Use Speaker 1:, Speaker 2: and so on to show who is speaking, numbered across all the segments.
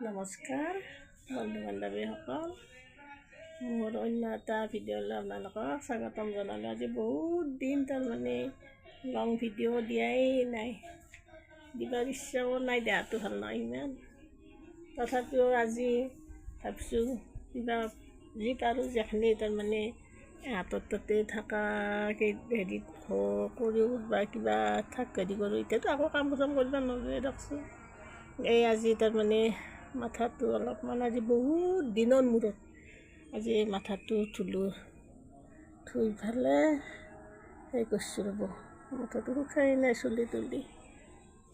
Speaker 1: নমস্কাৰ বন্ধু বান্ধৱীসকল, মোৰ অন্য এটা ভিডিঅ'লৈ আপোনালোকক স্বাগতম জনালোঁ। আজি বহুত দিন তাৰমানে লং ভিডিঅ' দিয়াই নাই, দিবৰ ইচ্ছাও নাই, দেহাটো ভাল নহয় ইমান। তথাপিও আজি ভাবিছোঁ কিবা যি পাৰোঁ যেখিনি তাৰমানে হাতত তাতে থকা হেৰিত কৰিও বা কিবা হেৰি কৰোঁ। এতিয়াতো আকৌ কাম কৰিব নোৱাৰোঁ দিয়কচোন। এই আজি তাৰমানে মাথাটো অলপমান আজি বহুত দিনৰ মূৰত আজি মাথাটো ধুলোঁ, ধুই পেলাই সেই কৰিছোঁ ৰ'ব, মাথাটো শুকাই নাই, চুলি তুলি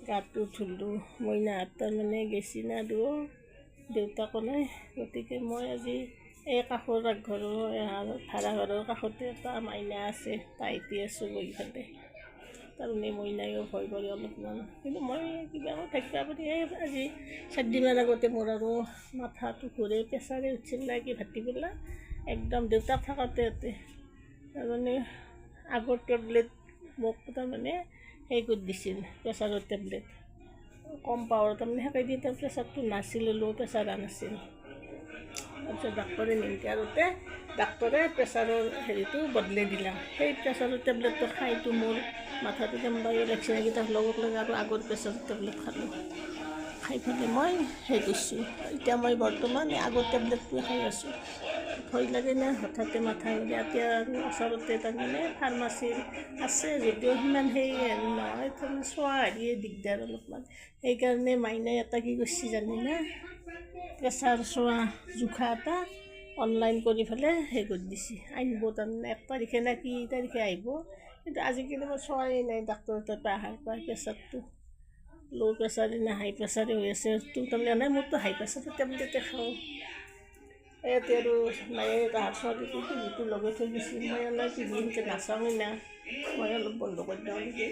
Speaker 1: গাটো ধুলোঁ। মইনাহঁত তাৰমানে গেছি না দেউতাকো নাই, গতিকে মই আজি এই কাষৰ ঘৰৰ ভাড়া ঘৰৰ কাষতে এটা মাইনা আছে, তাইতে আছোঁ বহি পেলাই। তাৰমানে মইনায়ো ভয় কৰি অলপমান, কিন্তু মই কিবা থাকিব পাৰি। এই আজি 4 দিনমান আগতে মোৰ আৰু মাথাটো ঘূৰে, প্ৰেছাৰে উঠিছিল নেকি ভাটিবেলা, একদম দেউতাক থাকোঁতে তাৰমানে আগৰ টেবলেট মোক তাৰমানে সেই কৰি দিছিল, প্ৰেছাৰৰ টেবলেট কম পাৱাৰ, তাৰমানে সেইকেইদিন তাৰ প্ৰেছাৰটো নাছিল, ল' প্ৰেছাৰ নাছিল। তাৰপিছত ডাক্তৰে নিমকি আৰুতে ডাক্তৰে প্ৰেছাৰৰ হেৰিটো বদলাই দিলাম। সেই প্ৰেছাৰৰ টেবলেটটো খাইতো মোৰ মাথাটো কেম্বাই লাগিছে নেকি, তাৰ লগে আৰু আগৰ প্ৰেছাৰৰ টেবলেট খালোঁ। খাই পেলাই মই সেই কৰিছোঁ, এতিয়া মই বৰ্তমান আগৰ টেবলেটটোৱে খাই আছোঁ। ভয় লাগে না হঠাতে মাথা গ'লে। এতিয়া ওচৰতে তাৰমানে ফাৰ্মাচী আছে যদিও সিমান সেই নহয়, তাৰমানে চোৱা হেৰিয়ে দিগদাৰ অলপমান। সেইকাৰণে মাইনাই এটা কি কৰিছে জানি না, প্ৰেছাৰ চোৱা জোখা এটা অনলাইন কৰি পেলাই সেই কৰি দিছে, আহিব তাৰমানে 1 তাৰিখে নে কি তাৰিখে আহিব। কিন্তু আজিকালি মই চোৱাই নাই ডাক্তৰৰ তাত অহাৰ পৰা, প্ৰেছাৰটো ল' প্ৰেছাৰে নে হাই প্ৰেছাৰে হৈ আছে। তাৰমানে নাই, মোৰতো হাই প্ৰেছাৰৰ টেবলেটে খাওঁ। ইয়াতে আৰু নাই, তাহাৰ ছোৱালীটো টিভিটো লগাই থৈ দিছিল, মই অলপ টিভি এনেকৈ নাচাওঁৱেই না, মই অলপ বন্ধ কৰি দিওঁ নেকি।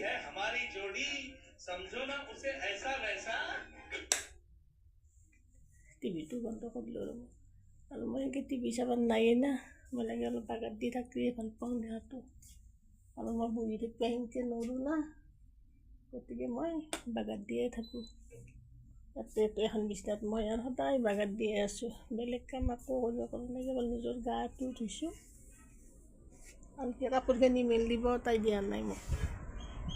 Speaker 1: টিভিটো বন্ধ কৰিলোঁ ৰ'ব। আৰু মই এনেকৈ টিভি চাব নায়েই না, মই লাগে অলপ বাগাত দি থাকিয়ে ভাল পাওঁ দেহাটো, আৰু মই বহি থাকিব সেনেকৈ নোৱাৰোঁ না, গতিকে মই বাগাত দিয়ে থাকোঁ। তাতে এখন বিচনাত মই আৰু সদায় বাগাত দিয়ে আছোঁ, বেলেগ কাম আকৌ কৰিব পৰা নাই, কেৱল নিজৰ গাটো ধুইছোঁ। আনকি কাপোৰখিনি মেলি দিব তাই দিয়া নাই মোক,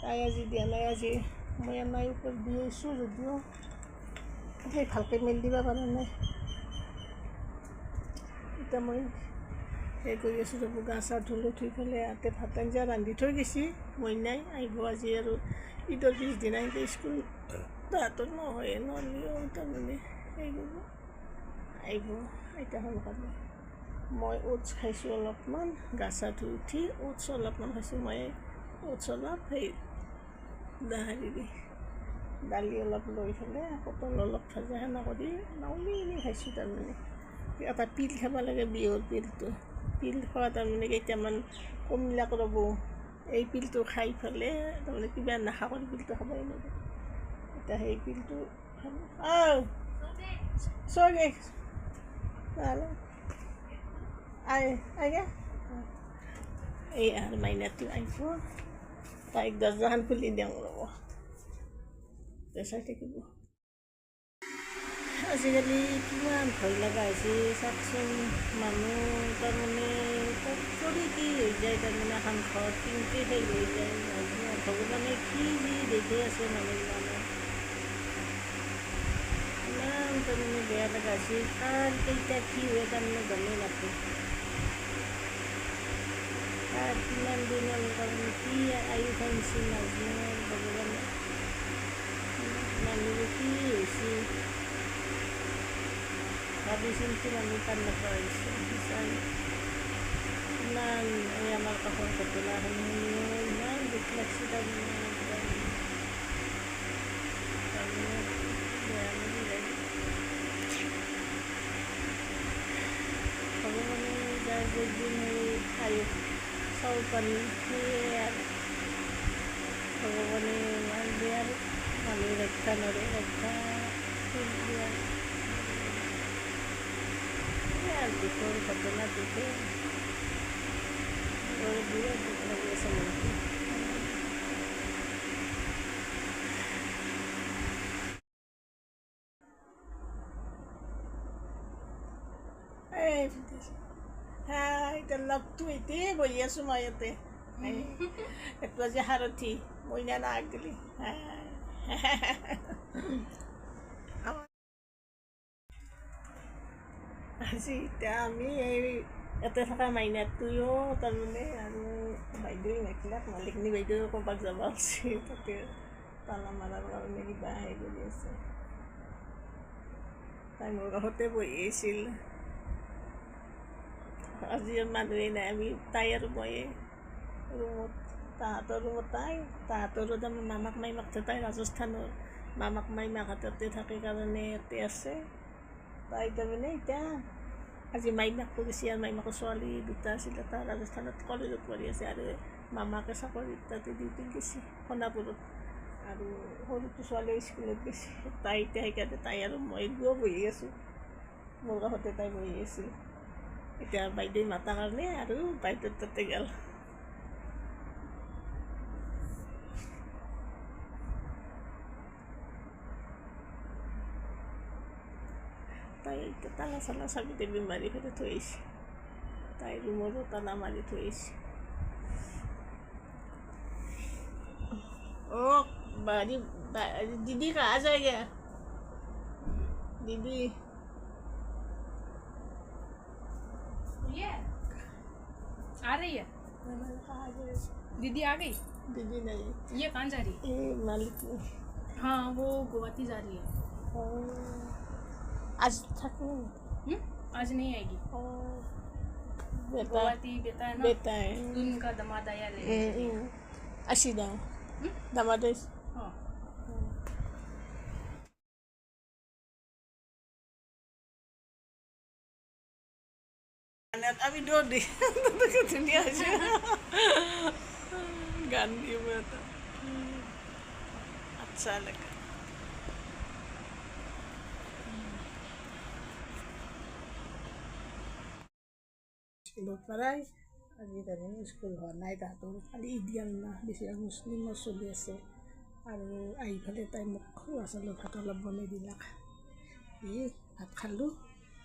Speaker 1: তাই আজি দিয়া নাই। আজি মই নাই ওপৰত দি আহিছোঁ যদিও সেই ভালকৈ মেলি দিব পৰা নাই। এতিয়া মই সেই কৰি আছোঁ ৰ'ব, গা চা ধুলোঁ, ধুই পেলাই ইয়াতে ভাত আঞ্জা ৰান্ধি থৈ গৈছে। মইনাই আহিব আজি আৰু ঈদৰ পিছদিনা এনেকৈ স্কুল তাহাঁতৰ নহয়ে, নহ'লেও তাৰমানে সেই কৰিব আহিব আইতা সোনকালে। মই ওটছ খাইছোঁ অলপমান, গা চা ধুই উঠি ওটছ অলপমান খাইছোঁ। মই ওটছ অলপ সেই হেৰি দালি অলপ লৈ পেলাই পটল অলপ ভাজা সেনা কৰি নাওলি খাইছোঁ। তাৰমানে এটা পিল খাব লাগে, বিহুৰ পিল খোৱা তাৰমানে কেইটামান কমিলাক ৰ'ব। এই পিলটো খাই পেলাই তাৰমানে কিবা নাখা কৰি পিলটো খাবই নোৱাৰোঁ। এতিয়া সেই পিলটো খালোঁ। চগে এই আৰু মাইনাটো আহিব, তাইক দৰজাখন খুলি দিওঁ ৰ'ব, চাই থাকিব। আজিকালি কিমান ভয় লগা হৈছে চাওকচোন, মানুহ তাৰমানে কৰি কি হৈ যায়, তাৰমানে এখন ঘৰ কিনতে সেই হৈ যায়। ভগৱানে কি যি দেখি আছে মানুহবিলাকে, ইমান তাৰমানে বেয়া লগা হৈছে। কাৰ কেইটা কি হয় তাৰমানে গমেই নাপায়, কাৰ কিমান দিনৰ তাৰমানে কি আয়ুস আনিছে নাজানো ভগৱানে, মানুহবোৰ কি হৈছে ভাবি চিন্তি মানুহ কাম নকৰা হৈছে। বিচাৰি ইমান এই আমাৰ কাষৰ ঘটনাখিনি শুনিও ইমান দুখ লাগিছে, তাৰমানে বেয়া লাগি যায়। ভগৱানে যাৰ যেইদিন সেই আয়ুস চাউল পানী সেয়ে আৰু ভগৱানে ইমান দিয়ে আৰু মানুহ ৰক্ষা নৰে, ৰক্ষা দিয়ে আৰু দুখৰ ঘটনা দুখে বিৰাট দুখ লাগি আছে মনটো। এই এতিয়া লগটো এতিয়াই বহি আছোঁ মই ইয়াতে এইটো আজি সাৰথি মইনা না আগলি আজি এতিয়া আমি এই ইয়াতে থকা মাইনাটোও তাৰমানে আৰু বাইদেউ মেখেলাক মালিকনী বাইদেউ ক'ৰবাত যাব আছে তাতে তালা মাৰাৰ কাৰণে কিবা হেৰি কৰি আছে তাই মোৰ কাষতে বহি আছিল আজি মানুহেই নাই আমি তাই আৰু ময়ে ৰুমত তাহাঁতৰ ৰুমত তাহাঁতৰো তাৰমানে মামাক মাইমাক তাই ৰাজস্থানৰ মামাক মাইমাক তাতে থাকে কাৰণে ইয়াতে আছে তাই তাৰমানে এতিয়া আজি মাইমাক কৰিছে আৰু মাইমাকৰ ছোৱালী দুটা আছিলে তাৰ ৰাজস্থানত কলেজত পঢ়ি আছে আৰু মামাকে চাকৰিত তাতে ডিউটিত গৈছে সোণাপুৰত আৰু সৰুটো ছোৱালীও স্কুলত গৈছে তাই এতিয়া সেইকাৰণে তাই আৰু মই বহি আছোঁ মোৰ কাষতে তাই বহি আছিল এতিয়া বাইদেউ মাতাৰ কাৰণে আৰু বাইদেউ তাতে গ'ল তাই এতিয়া তালা চালা চাবি দেবী মাৰি ফেলে থৈ আহিছে তাই ৰুমৰো তালা মাৰি থৈ আহিছে ओ बारी दीदी कहाँ जाएगा दीदी
Speaker 2: ये आ रही है
Speaker 1: कहाँ जाए
Speaker 2: दीदी आ गई
Speaker 1: दीदी नहीं
Speaker 2: ये कहाँ जा रही है
Speaker 1: ये मालिक
Speaker 2: हाँ वो गुवाहाटी जा रही है
Speaker 1: आज तक नहीं
Speaker 2: आज नहीं आएगी
Speaker 1: बेटा
Speaker 2: गुवाहाटी बेटा है ना
Speaker 1: बेटा है
Speaker 2: उनका दामाद आया ले
Speaker 1: अशीदा दामाद
Speaker 2: हाँ
Speaker 1: अभी दो दी दुनिया से गान दिए हुआ था अच्छा लगा স্কুলত পৰাই আজি তাৰমানে স্কুল হোৱা নাই তাহাঁতৰ খালি ইডিয়াল না বেছিভাগ মুছলিমৰ চলি আছে আৰু আহি পেলাই তাই মোক খোৱা চাউলৰ ভাত অলপ বনাই দিলাক দি ভাত খালোঁ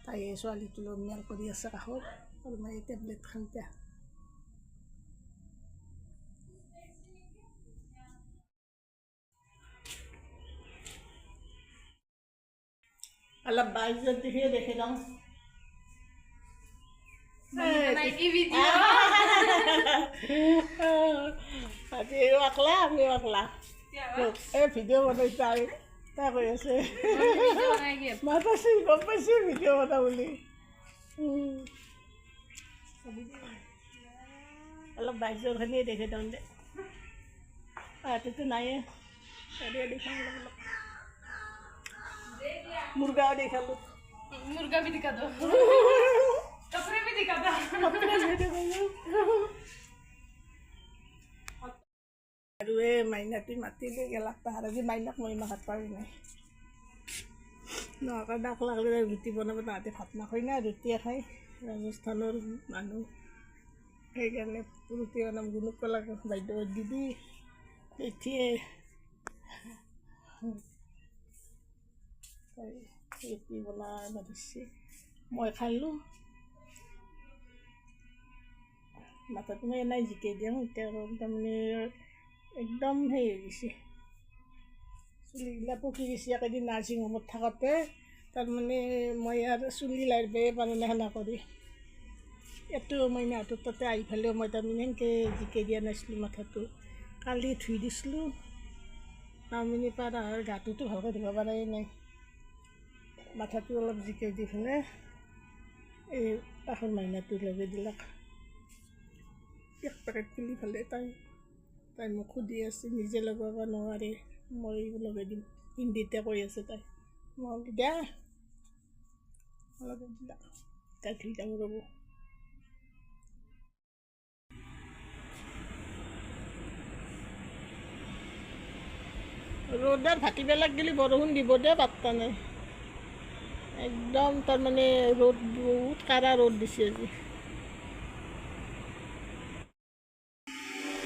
Speaker 1: তাই ছোৱালীটো লৈ মেল কৰি আছে কাষত আৰু মই টেবলেট খাওঁ এতিয়া অলপ বাহিৰত দেখিয়ে দেখি যাওঁ
Speaker 2: बनाएगी वीडियो
Speaker 1: আজি অকলা আমি অকলা এই ভিডিঅ' বনাই তাই তাই কৈ আছে
Speaker 2: वीडियो बनाएगी अब
Speaker 1: মাতাছি গম পাইছোঁ ভিডিঅ' বনা বুলি অলপ বাহিৰৰখিনিয়ে দেখি দিওঁ দে ৰাতিটো নায়ে দেখাওঁ অলপ অলপ মুৰ্গাও দেখালোঁ
Speaker 2: मुर्गा भी दिखा दो कपड़े भी दिखा दो
Speaker 1: আৰু এই মাইনাটি মাতিলে গেলাক তাহাৰ আজি মাইনাক মই ভাত পাৰি নাই নকা ডাক লাগিলে ৰুটি বনাব তাহাঁতে ভাত নাখায় না ৰুটিয়ে খায় ৰাজস্থানৰ মানুহ সেইকাৰণে ৰুটি বনাম গুণক ক'লাক বাইদেউ দিবি এঠিয়ে ৰুটি বনাব দিছে মই খালোঁ মাথাটো মই এনেই জিকাই দিওঁ এতিয়া তাৰমানে একদম হেৰি হৈ গৈছে চুলিগিলা পকি গৈছে একেদিন নাৰ্ছিং হোমত থাকোঁতে তাৰমানে মই আৰু চুলি লাৰিবই পাৰোঁ নাই সেনা কৰি এইটো মই নাহটোৰ তাতে আহি পেলাইও মই তাৰমানে সেনেকৈ জিকাই দিয়া নাছিলোঁ মাথাটো কালি ধুই দিছিলোঁ তাৰমানে পাৰা হয় গাটোতো ভালকৈ ধুব পৰাই নাই মাথাটো অলপ জিকাই দি পেলাই এই কাষৰ মাইনাটো লগাই দিলাক এক পেকেট খুলি পেলাই তাই মোক সুধি আছে নিজে লগাব নোৱাৰে মই লগাই দিম হিন্দীতে কৈ আছে তাই মই দিয়া লগাই দিলা তাই ধুই যাম ৰ'ব ৰ'দত ভাটিবেলাক গেলি বৰষুণ দিব দে পাত্তা নাই একদম তাৰমানে ৰ'দ বহুত কাৰা ৰ'দ দিছে আজি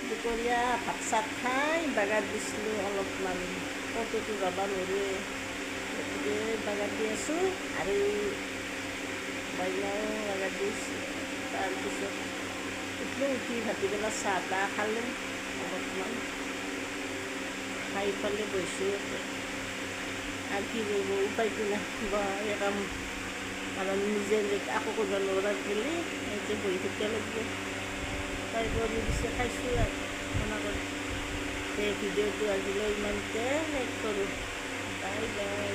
Speaker 1: দুপৰীয়া ভাত চাত খাই বাগাত দিছিলোঁ অলপমান ক'তোতো যাব নোৱাৰে গতিকে বাগাত দি আছোঁ আৰু কইনাও লগাই দিছোঁ। তাৰপিছত উঠি ভাটিবেলা চাহ তাহ খালোঁ অলপমান, খাই পেলাই বহিছোঁ ইয়াতে। আৰু কি কৰিব উপায়টো নাই, এই কাম আৰু নিজে আকৌ কৰিব নোৱাৰাত গ'লে এতিয়া বহি থাকিব লাগিব। তাই কৰি দিছে খাইছোঁ আৰু খানা কৰি। এই ভিডিঅ'টো আজিলৈ ইমানতে শেষ কৰোঁ। Bye bye.